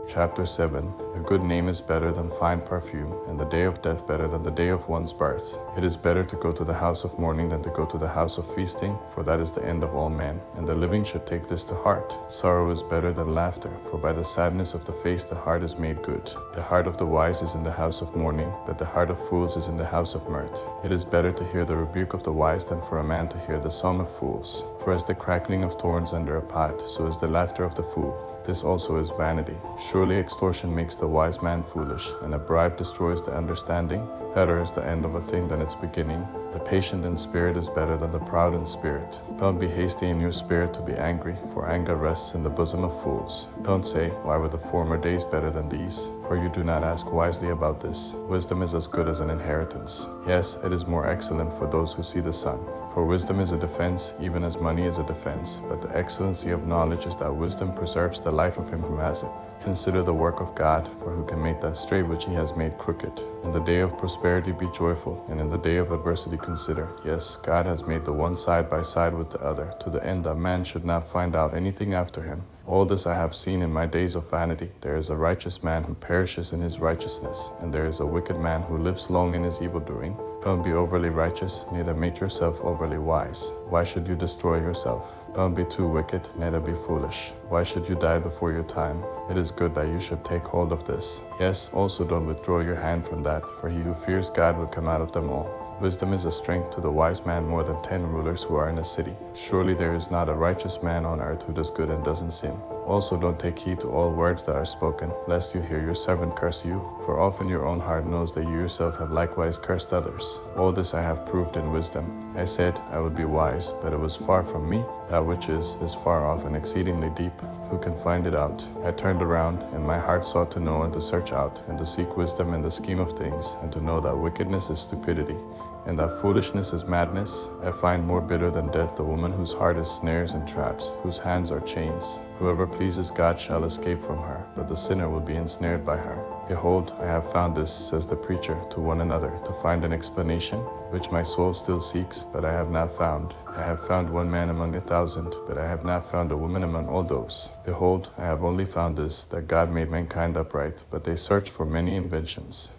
Chapter 7. A good name is better than fine perfume, and the day of death better than the day of one's birth. It is better to go to the house of mourning than to go to the house of feasting, for that is the end of all men, and the living should take this to heart. Sorrow is better than laughter, for by the sadness of the face the heart is made good. The heart of the wise is in the house of mourning, but the heart of fools is in the house of mirth. It is better to hear the rebuke of the wise than for a man to hear the song of fools. For as the crackling of thorns under a pot, so is the laughter of the fool. This also is vanity. Surely extortion makes the wise man foolish, and a bribe destroys the understanding. Better is the end of a thing than its beginning. The patient in spirit is better than the proud in spirit. Don't be hasty in your spirit to be angry, for anger rests in the bosom of fools. Don't say, why were the former days better than these? For you do not ask wisely about this. Wisdom is as good as an inheritance. Yes, it is more excellent for those who see the sun. For wisdom is a defense, even as money is a defense. But the excellency of knowledge is that wisdom preserves the life of him who has it. Consider the work of God, for who can make that straight which he has made crooked? In the day of prosperity be joyful, and in the day of adversity consider. Yes, God has made the one side by side with the other, to the end that man should not find out anything after him. All this I have seen in my days of vanity. There is a righteous man who perishes in his righteousness, and there is a wicked man who lives long in his evildoing. Don't be overly righteous, neither make yourself overly wise. Why should you destroy yourself? Don't be too wicked, neither be foolish. Why should you die before your time? It is good that you should take hold of this. Yes, also don't withdraw your hand from that, for he who fears God will come out of them all. Wisdom is a strength to the wise man more than 10 rulers who are in a city. Surely there is not a righteous man on earth who does good and doesn't sin. Also don't take heed to all words that are spoken, lest you hear your servant curse you, for often your own heart knows that you yourself have likewise cursed others. All this I have proved in wisdom. I said I would be wise, but it was far from me. That which is far off and exceedingly deep. Who can find it out? I turned around, and my heart sought to know and to search out, and to seek wisdom in the scheme of things, and to know that wickedness is stupidity, and that foolishness is madness. I find more bitter than death the woman whose heart is snares and traps, whose hands are chains. Whoever pleases God shall escape from her, but the sinner will be ensnared by her. Behold, I have found this, says the preacher to one another, to find an explanation, which my soul still seeks, but I have not found. I have found one man among 1,000, but I have not found a woman among all those. Behold, I have only found this, that God made mankind upright, but they search for many inventions.